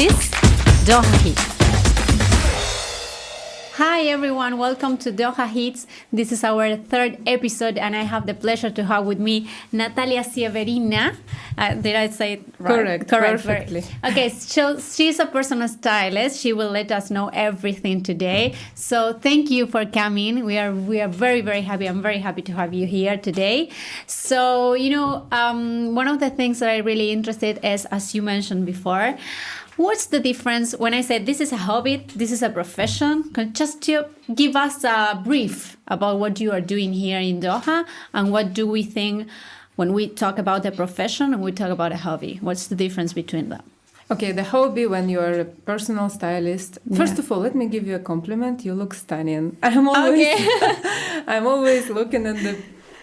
is Doha Heat. Hi everyone, welcome to Doha Heat. This is our third episode and I have the pleasure to have with me Natalia Sieverina. Did I say it right? Correct, perfectly. Okay, so she's a personal stylist. She will let us know everything today. So thank you for coming. We are very, very happy. I'm very happy to have you here today. So, one of the things that I'm really interested is, as you mentioned before, what's the difference when I said this is a hobby, this is a profession? Just to give us a brief about what you are doing here in Doha and what do we think when we talk about a profession and we talk about a hobby. What's the difference between them? Okay, the hobby when you are a personal stylist. First of all, let me give you a compliment. You look stunning. I'm always looking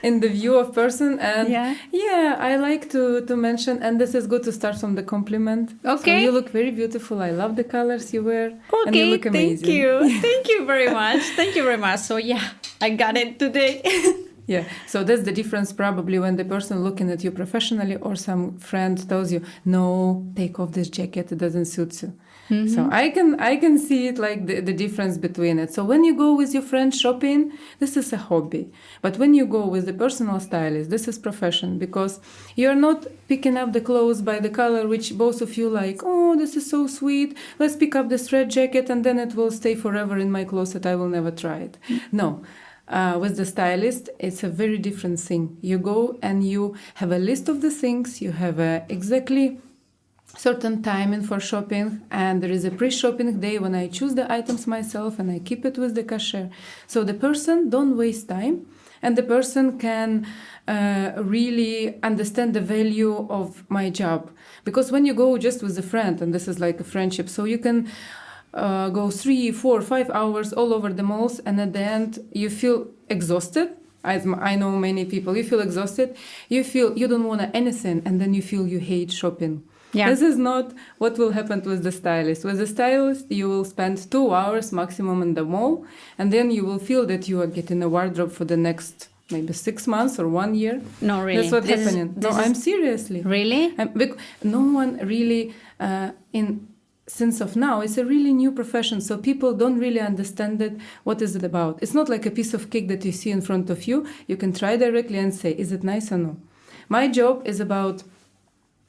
in the view of person, and I like to mention, and this is good to start from the compliment. Okay. So you look very beautiful. I love the colors you wear. And you look amazing. Thank you very much. Thank you very much. So I got it today. Yeah, so that's the difference probably when the person looking at you professionally or some friend tells you, no, take off this jacket, it doesn't suit you. Mm-hmm. So I can see it like the difference between it. So when you go with your friend shopping, this is a hobby. But when you go with the personal stylist, this is profession, because you're not picking up the clothes by the color which both of you like, oh, this is so sweet, let's pick up this red jacket and then it will stay forever in my closet, I will never try it. No. With the stylist, it's a very different thing. You go and you have a list of the things, you have exactly certain timing for shopping, and there is a pre-shopping day when I choose the items myself and I keep it with the cashier. So the person don't waste time, and the person can really understand the value of my job. Because when you go just with a friend, and this is like a friendship, so you can go 3, 4, 5 hours all over the malls, and at the end you feel exhausted. I know many people, you feel exhausted, you feel you don't want anything, and then you feel you hate shopping. Yeah. This is not what will happen with the stylist. With the stylist, you will spend 2 hours maximum in the mall, and then you will feel that you are getting a wardrobe for the next maybe 6 months or 1 year. No, really. That's what's happening. I'm seriously. Really? No one really since of now, it's a really new profession, so people don't really understand it. What is it about? It's not like a piece of cake that you see in front of you. You can try directly and say, is it nice or no? My job is about,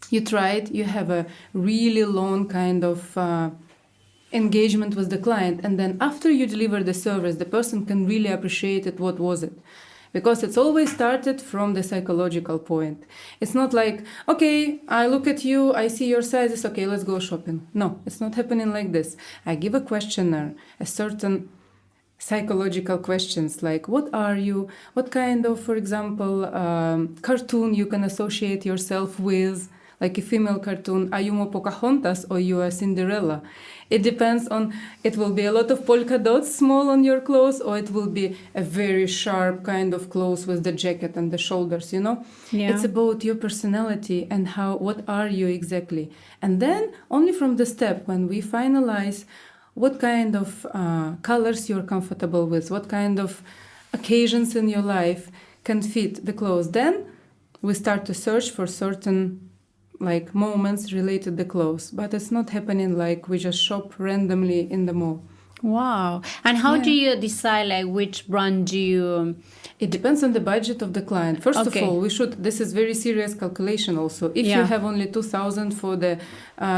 you try it, you have a really long kind of engagement with the client, and then after you deliver the service, the person can really appreciate it, what was it? Because it's always started from the psychological point. It's not like, okay, I look at you, I see your sizes, okay, let's go shopping. No, it's not happening like this. I give a questionnaire, a certain psychological questions like, what are you? What kind of, for example, cartoon you can associate yourself with? Like a female cartoon, are you more Pocahontas or you are Cinderella? It depends on, it will be a lot of polka dots small on your clothes, or it will be a very sharp kind of clothes with the jacket and the shoulders, Yeah. It's about your personality and what are you exactly. And then only from the step when we finalize what kind of colors you're comfortable with, what kind of occasions in your life can fit the clothes, then we start to search for certain moments related to the clothes, but it's not happening like we just shop randomly in the mall. Wow. And how do you decide which brand do you... It depends on the budget of the client. First of all, this is very serious calculation also. If you have only 2,000 for the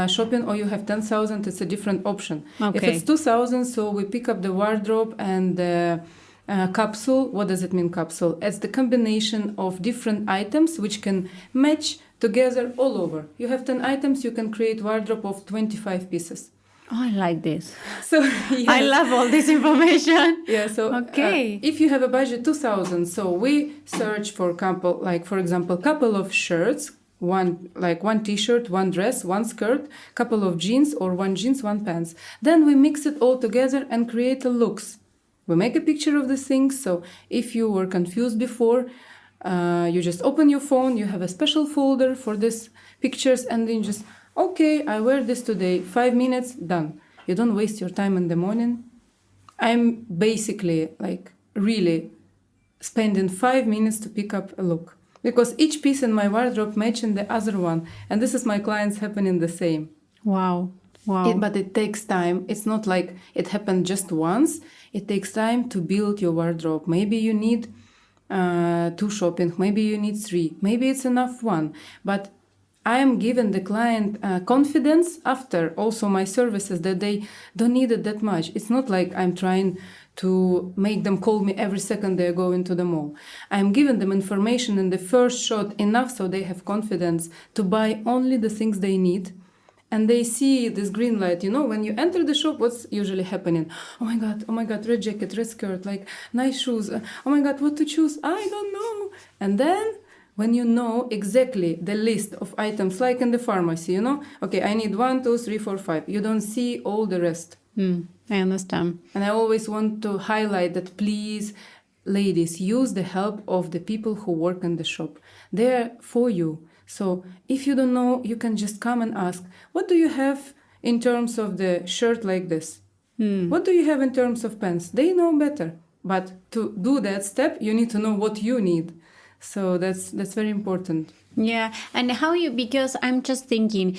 shopping, or you have 10,000, it's a different option. Okay. If it's 2,000, so we pick up the wardrobe and the capsule. What does it mean, capsule? It's the combination of different items which can match together all over. You have 10 items, you can create wardrobe of 25 pieces. Oh, I like this. So yes. I love all this information. Yeah, so if you have a budget 2,000, so we search for for example, couple of shirts, one t-shirt, one dress, one skirt, couple of jeans, or one jeans, one pants. Then we mix it all together and create a looks. We make a picture of the things. So if you were confused before, you just open your phone, you have a special folder for these pictures, and then just, okay, I wear this today, 5 minutes, done. You don't waste your time in the morning. I'm basically really spending 5 minutes to pick up a look, because each piece in my wardrobe matching the other one, and this is my clients happening the same. Wow. Wow. But it takes time. It's not like it happened just once. It takes time to build your wardrobe. Maybe you need 2 shopping, maybe you need 3, maybe it's enough 1. But I am giving the client confidence after also my services that they don't need it that much. It's not like I'm trying to make them call me every second they're going to the mall. I'm giving them information in the first shot enough so they have confidence to buy only the things they need. And they see this green light, when you enter the shop, what's usually happening? Oh my God, red jacket, red skirt, like nice shoes. Oh my God, what to choose? I don't know. And then when you know exactly the list of items, like in the pharmacy, okay, I need 1, 2, 3, 4, 5. You don't see all the rest. I understand. And I always want to highlight that, please, ladies, use the help of the people who work in the shop. They're for you. So if you don't know, you can just come and ask, what do you have in terms of the shirt like this? What do you have in terms of pants? They know better. But to do that step, you need to know what you need. So that's very important. Yeah. And because I'm just thinking,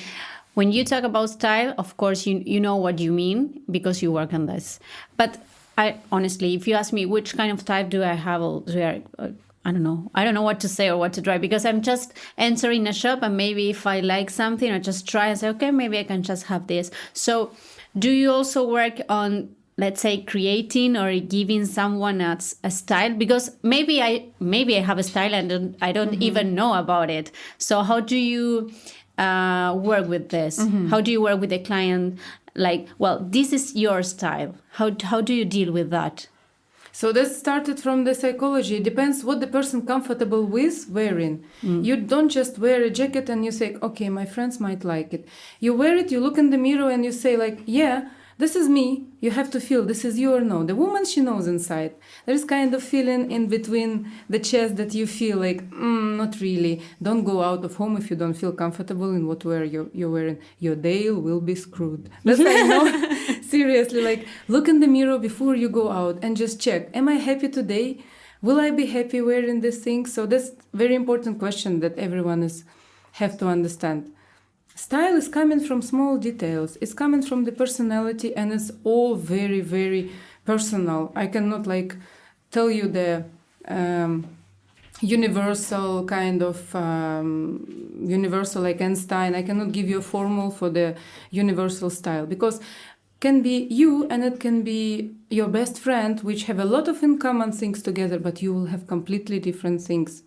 when you talk about style, of course, you know what you mean because you work on this. But I honestly, if you ask me which kind of type do I have, I don't know. I don't know what to say or what to try because I'm just entering a shop and maybe if I like something, I just try and say, okay, maybe I can just have this. So do you also work on, let's say, creating or giving someone else a style? Because maybe I have a style and I don't even know about it. So how do you work with this? How do you work with the client? Like, well, this is your style. How do you deal with that? So this started from the psychology. It depends what the person comfortable with wearing. You don't just wear a jacket and you say, okay, my friends might like it. You wear it, you look in the mirror and you say like, yeah, this is me. You have to feel this is you or no. The woman, she knows inside. There's kind of feeling in between the chest that you feel like, not really. Don't go out of home if you don't feel comfortable in what wear you're wearing. Your day will be screwed. That's how I know. Seriously, like look in the mirror before you go out and just check. Am I happy today? Will I be happy wearing this thing? So that's very important question that everyone have to understand. Style is coming from small details. It's coming from the personality and it's all very, very personal. I cannot tell you the universal kind of universal like Einstein. I cannot give you a formula for the universal style because can be you and it can be your best friend, which have a lot of in common things together, but you will have completely different things.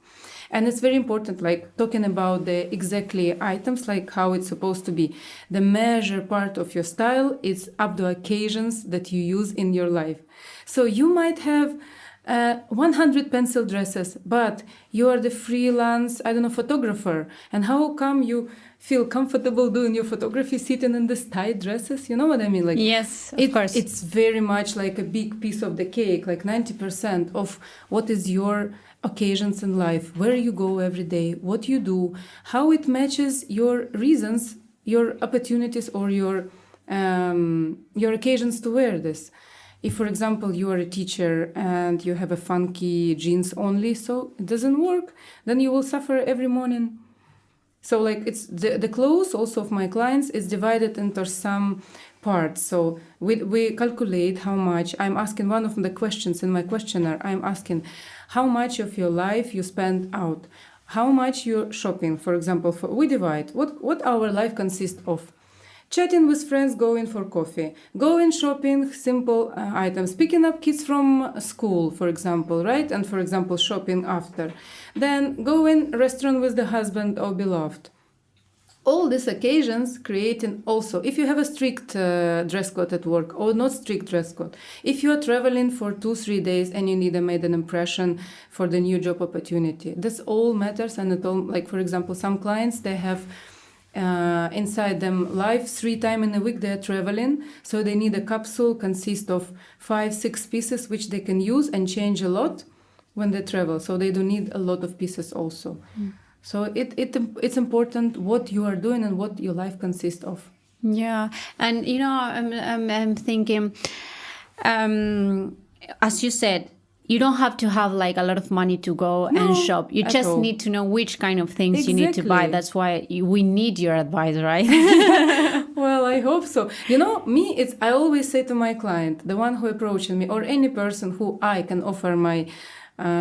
And it's very important, like talking about the exactly items, like how it's supposed to be. The measure part of your style is up to occasions that you use in your life. So you might have 100 pencil dresses, but you are the freelance, photographer. And how come you feel comfortable doing your photography sitting in these tight dresses? You know what I mean? Like, yes, of course. It's very much like a big piece of the cake, like 90% of what is your occasions in life, where you go every day, what you do, how it matches your reasons, your opportunities, or your occasions to wear this. If, for example, you are a teacher and you have a funky jeans only, so it doesn't work, then you will suffer every morning. So like it's the clothes also of my clients is divided into some parts. So we calculate how much. I'm asking one of the questions in my questionnaire. I'm asking how much of your life you spend out, how much you're shopping. For example, we divide what our life consists of. Chatting with friends, going for coffee, going shopping, simple items, picking up kids from school, for example, right? And for example, shopping after. Then going restaurant with the husband or beloved. All these occasions creating also, if you have a strict dress code at work or not strict dress code, if you are traveling for 2-3 days and you need to make an impression for the new job opportunity, this all matters. And it all, like for example, some clients, they have inside them life 3 times in a week they're traveling, so they need a capsule consist of 5-6 pieces which they can use and change a lot when they travel, so they don't need a lot of pieces also. So it's important what you are doing and what your life consists of. Yeah, and I'm thinking, as you said, you don't have to have like a lot of money to go No, and shop. You at just all. need to know which kind of things you need to buy. Exactly. That's why we need your advice, right? Well, I hope so. You know, I always say to my client, the one who approaches me, or any person who I can offer my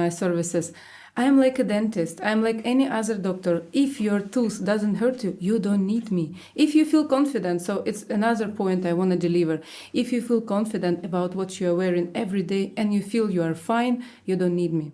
services, I am like a dentist. I am like any other doctor. If your tooth doesn't hurt you, you don't need me. If you feel confident, so it's another point I want to deliver. If you feel confident about what you are wearing every day and you feel you are fine, you don't need me.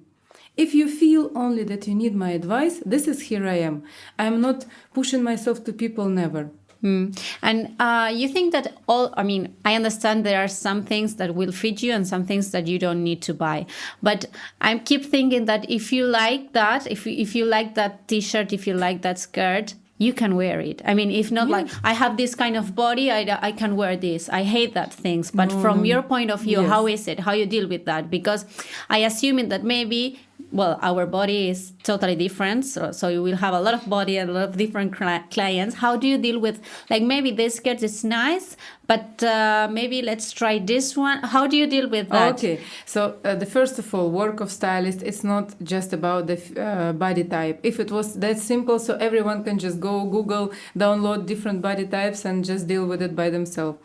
If you feel only that you need my advice, this is here I am. I'm not pushing myself to people, never. And you think that I understand there are some things that will fit you and some things that you don't need to buy. But I keep thinking that if you like that, if you like that t-shirt, if you like that skirt, you can wear it. I mean, if not like, I have this kind of body, I can wear this. I hate that things. But from your point of view, Yes. how is it? How you deal with that? Because I assume that maybe, well, our body is totally different. So you will have a lot of body and a lot of different clients. How do you deal with, like, maybe this skirt is nice, but maybe let's try this one. How do you deal with that? Okay, so the first of all, work of stylist, it's not just about the body type. If it was that simple, so everyone can just go Google, download different body types and just deal with it by themselves.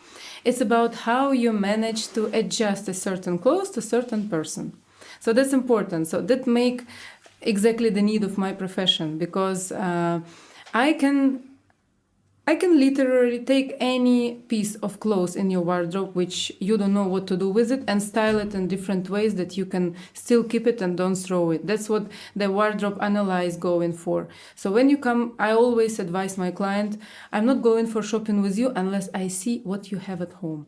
It's about how you manage to adjust a certain clothes to a certain person. So that's important. So that make exactly the need of my profession, because I can literally take any piece of clothes in your wardrobe which you don't know what to do with it and style it in different ways that you can still keep it and don't throw it. That's what the wardrobe analyze going for. So when you come, I always advise my client, I'm not going for shopping with you unless I see what you have at home.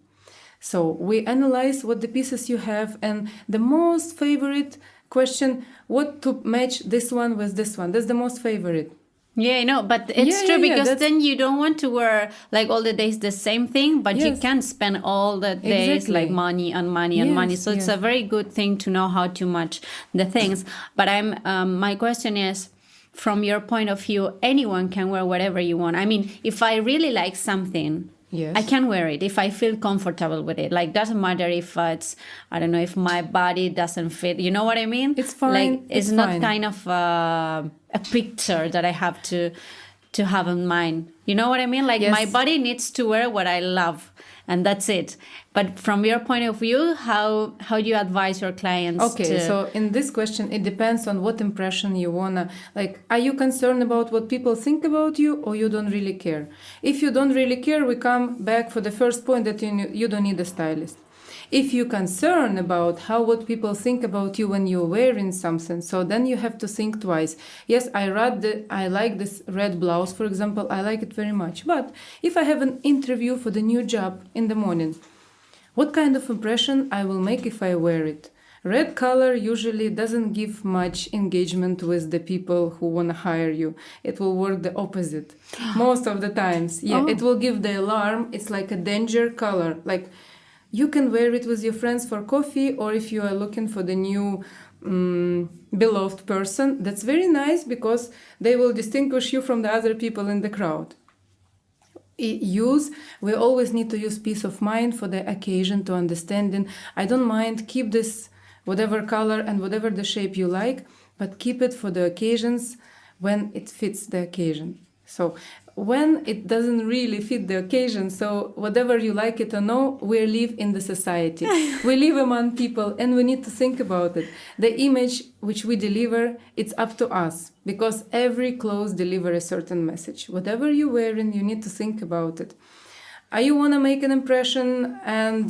So we analyze what the pieces you have, and the most favorite question, what to match this one with this one. That's the most favorite. Yeah, I know, but it's true because that's- then you don't want to wear like all the days the same thing, but you Yes. can spend all the days Exactly. like money and money and money. Yes, So it's yes. a very good thing to know how to match the things. But my question is, from your point of view, anyone can wear whatever you want. I mean, if I really like something, Yes. I can wear it if I feel comfortable with it. Like, doesn't matter if it's, I don't know, if my body doesn't fit. You know what I mean? It's fine. Like, it's It's not fine. kind of a picture that I have to have in mind. You know what I mean? Like, Yes. my body needs to wear what I love, and that's it. But from your point of view, how do you advise your clients? Okay, so in this question, it depends on what impression you wanna, like, are you concerned about what people think about you, or you don't really care? If you don't really care, we come back for the first point that you don't need a stylist. If you're concerned about what people think about you when you're wearing something, so then you have to think twice. Yes, I like this red blouse, for example, I like it very much. But if I have an interview for the new job in the morning, what kind of impression I will make if I wear it? Red color usually doesn't give much engagement with the people who want to hire you. It will work the opposite most of the times. Yeah, Oh. It will give the alarm. It's like a danger color. Like, you can wear it with your friends for coffee, or if you are looking for the new beloved person, that's very nice because they will distinguish you from the other people in the crowd. We always need to use peace of mind for the occasion, to understanding. I don't mind, keep this whatever color and whatever the shape you like, but keep it for the occasions when it fits the occasion. So when it doesn't really fit the occasion, so whatever you like it or no, we live in the society. We live among people, and we need to think about it. The image which we deliver, it's up to us, because every clothes deliver a certain message. Whatever you're wearing, you need to think about it. You want to make an impression, and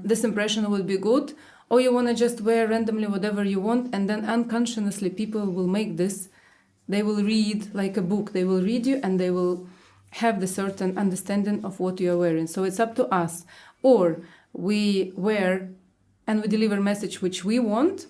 this impression will be good, or you want to just wear randomly whatever you want, and then unconsciously people will make this. They will read like a book. They will read you, and they will have the certain understanding of what you are wearing. So it's up to us. Or we wear and we deliver message which we want,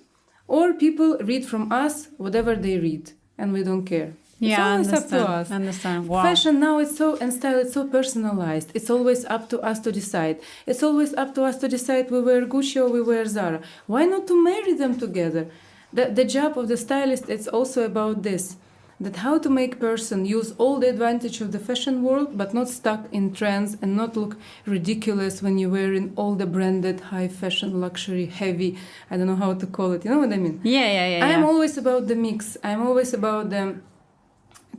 or people read from us whatever they read, and we don't care. It's Yeah, always up to understand. us. Understand. Wow. Fashion now and style, it's so personalized. It's always up to us to decide. It's always up to us to decide we wear Gucci or we wear Zara. Why not to marry them together? The job of the stylist, it's also about this. that how to make person use all the advantage of the fashion world, but not stuck in trends and not look ridiculous when you're wearing all the branded high fashion luxury heavy, I don't know how to call it, you know what I mean? Yeah. I'm always about the mix. I'm always about the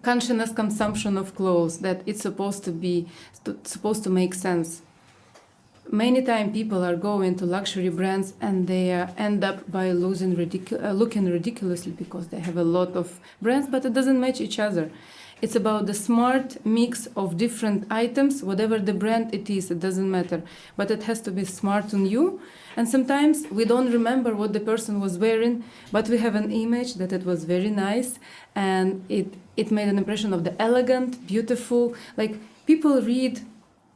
conscious consumption of clothes, that it's supposed to make sense. Many times people are going to luxury brands and they end up by looking ridiculously because they have a lot of brands, but it doesn't match each other. It's about the smart mix of different items, whatever the brand it is, it doesn't matter. But it has to be smart on you. And sometimes we don't remember what the person was wearing, but we have an image that it was very nice and it made an impression of the elegant, beautiful. Like people read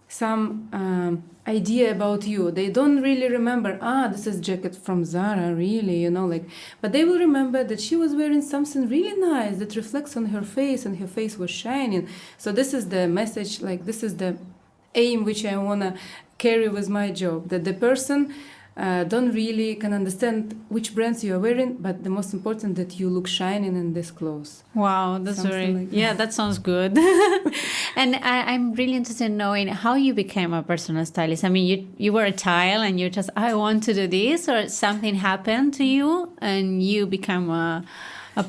some idea about you. They don't really remember, this is jacket from Zara, really, you know, like, but they will remember that she was wearing something really nice that reflects on her face and her face was shining. So this is the message, like this is the aim which I want to carry with my job, that the person don't really can understand which brands you are wearing, but the most important that you look shining in this clothes. Wow, that's Something like that sounds good. And I'm really interested in knowing how you became a personal stylist. I mean, you were a child and you just, I want to do this, or something happened to you and you became a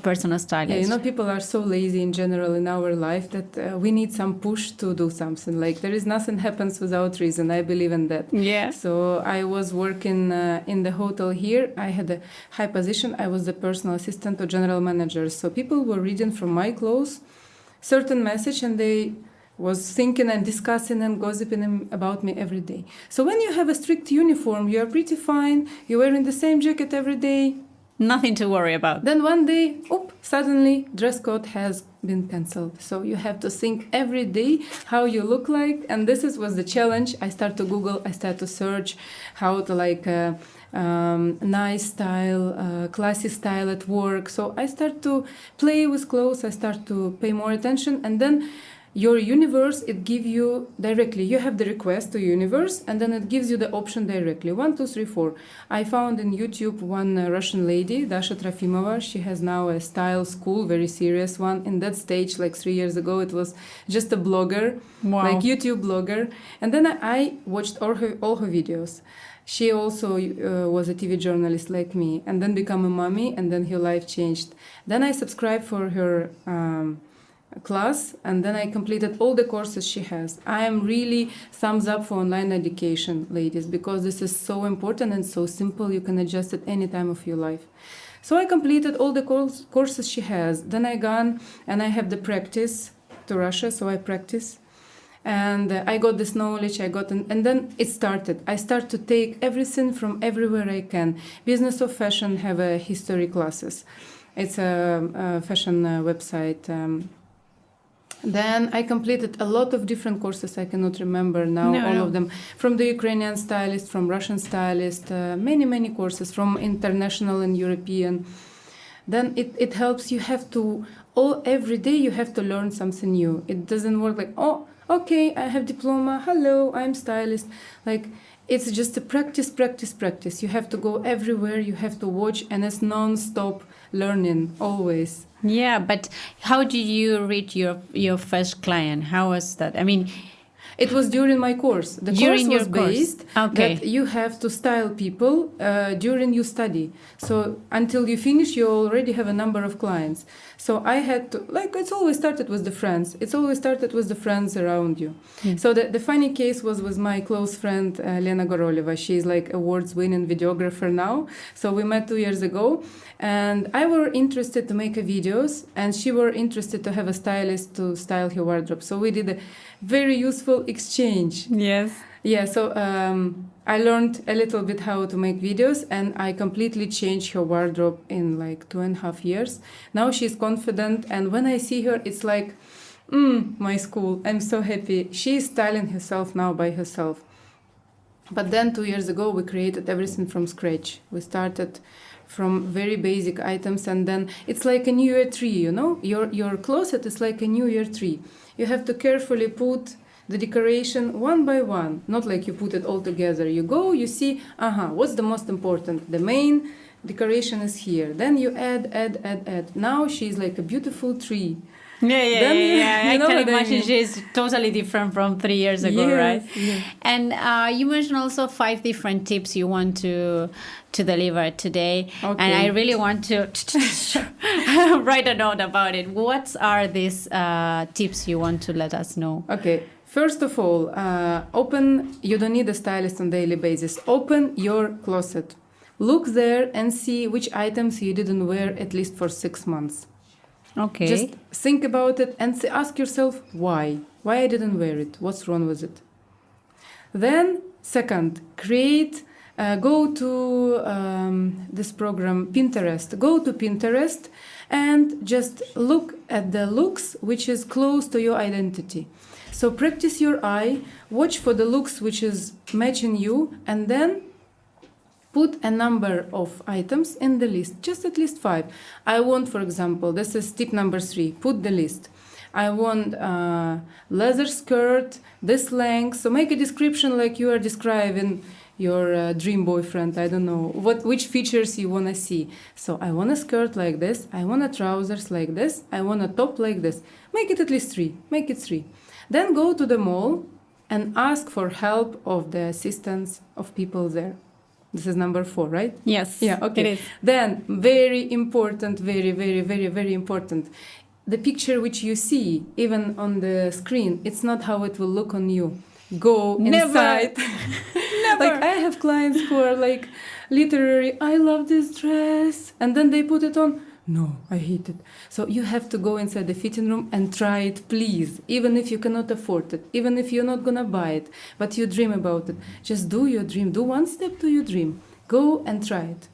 personal stylist. Yeah, you know, people are so lazy in general in our life that we need some push to do something. Like there is nothing happens without reason. I believe in that. Yeah. So I was working in the hotel here. I had a high position. I was the personal assistant to general manager. So people were reading from my clothes certain message and they was thinking and discussing and gossiping about me every day. So when you have a strict uniform, you are pretty fine. You're wearing the same jacket every day. Nothing to worry about. Then one day, suddenly dress code has been cancelled. So you have to think every day how you look like. And this was the challenge. I start to Google, I start to search how to like nice style, classy style at work. So I start to play with clothes. I start to pay more attention. And then your universe, it gives you directly. You have the request to universe, and then it gives you the option directly. 1, 2, 3, 4. I found in YouTube one Russian lady, Dasha Trofimova. She has now a style school, very serious one. In that stage, like 3 years ago, it was just a blogger, like YouTube blogger. And then I watched all her videos. She also was a TV journalist like me, and then become a mommy, and then her life changed. Then I subscribed for her class, and then I completed all the courses she has. I am really thumbs up for online education, ladies, because this is so important and so simple. You can adjust it any time of your life. So I completed all the courses she has. Then I gone and I have the practice to Russia, so I practice. And I got this knowledge, and then it started. I start to take everything from everywhere I can. Business of Fashion have a history classes. It's a fashion website. Then I completed a lot of different courses. I cannot remember now all of them. From the Ukrainian stylist, from Russian stylist, many courses from international and European. Then it helps. You have to, every day you have to learn something new. It doesn't work like, okay, I have diploma. Hello, I'm stylist. Like, it's just a practice. You have to go everywhere. You have to watch, and it's non-stop learning always. Yeah, but how did you reach your first client? How was that? I mean, it was during my course. The course was based that you have to style people during your study. So until you finish, you already have a number of clients. So I had to, like, it's always started with the friends. It's always started with the friends around you. Mm. So the funny case was with my close friend, Lena Goroleva. She's like awards-winning videographer now. So we met 2 years ago. And I were interested to make a videos, and she were interested to have a stylist to style her wardrobe. So we did a very useful exchange. Yes. Yeah, so I learned a little bit how to make videos, and I completely changed her wardrobe in like 2.5 years. Now she's confident, and when I see her, it's like, my school. I'm so happy. She's styling herself now by herself. But then 2 years ago, we created everything from scratch. We started from very basic items, and then it's like a New Year tree, you know? Your closet is like a New Year tree. You have to carefully put the decoration one by one, not like you put it all together. You go, you see, what's the most important? The main decoration is here. Then you add. Now she's like a beautiful tree. Yeah. I know can what I imagine mean. she's totally different from 3 years ago, Yes, right? yes. And you mentioned also 5 different tips you want to deliver today, and Okay. I really want to write a note about it. What are these tips you want to let us know? Okay. First of all, you don't need a stylist on daily basis. Open your closet. Look there and see which items you didn't wear at least for 6 months. Okay. Just think about it and ask yourself why. Why I didn't wear it? What's wrong with it? Then, second, go to this program, Pinterest. Go to Pinterest and just look at the looks which is close to your identity. So practice your eye, watch for the looks which is matching you, and then put a number of items in the list, just at least 5. I want, for example, this is tip number 3, put the list. I want a leather skirt, this length. So make a description like you are describing your dream boyfriend. I don't know which features you want to see. So I want a skirt like this. I want a trousers like this. I want a top like this. Make it at least 3. Make it 3. Then go to the mall and ask for help of the assistants of people there. This is number 4, right? Yes. Yeah, okay. It is. Then, very important, very important. The picture which you see, even on the screen, it's not how it will look on you. Go inside. Never. Like, I have clients who are like, literally, I love this dress. And then they put it on. No, I hate it. So you have to go inside the fitting room and try it, please. Even if you cannot afford it, even if you're not gonna buy it, but you dream about it. Just do your dream. Do one step to your dream. Go and try it.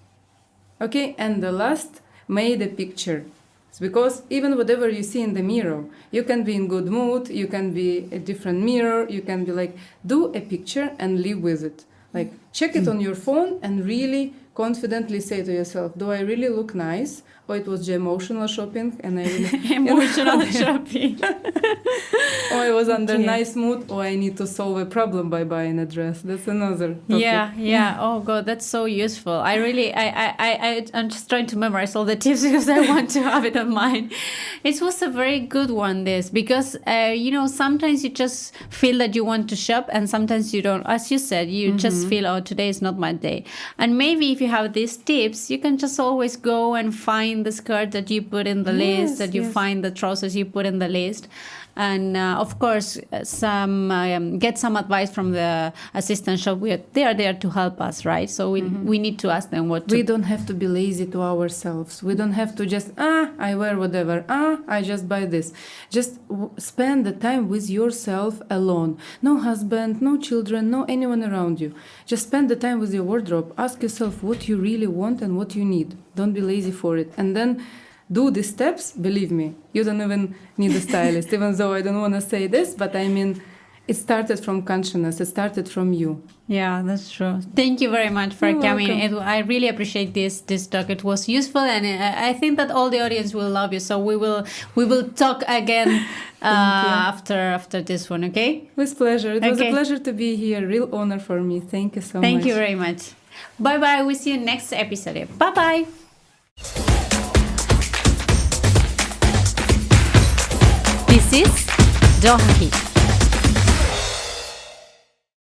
Okay, and the last, made a picture. It's because even whatever you see in the mirror, you can be in good mood, you can be a different mirror, you can be like, do a picture and live with it. Like, check it on your phone and really confidently say to yourself, do I really look nice? Or it was just emotional shopping and I really... Emotional shopping. Or I was under nice mood, or I need to solve a problem by buying a dress. That's another topic. Yeah. Oh God, that's so useful. I'm just trying to memorize all the tips because I want to have it on mind. It was a very good one, this, because sometimes you just feel that you want to shop and sometimes you don't. As you said, you just feel, oh, today is not my day. And maybe if you have these tips, you can just always go and find the skirt that you put in the list, that you find the trousers you put in the list. And of course, get some advice from the assistant shop. They are there to help us, right? So we need to ask them what to... We don't have to be lazy to ourselves. We don't have to just, I wear whatever. I just buy this. Just spend the time with yourself alone. No husband, no children, no anyone around you. Just spend the time with your wardrobe. Ask yourself what you really want and what you need. Don't be lazy for it. And then do the steps. Believe me, you don't even need a stylist, even though I don't want to say this, but I mean, it started from consciousness. It started from you. Yeah, that's true. Thank you very much for You're coming. welcome. I really appreciate this talk. It was useful, and I think that all the audience will love you. So we will talk again after this one. Okay? With pleasure. It was a pleasure to be here. Real honor for me. Thank you so much. Thank you very much. Bye bye. We see you next episode. Bye bye. This is Doha Heat.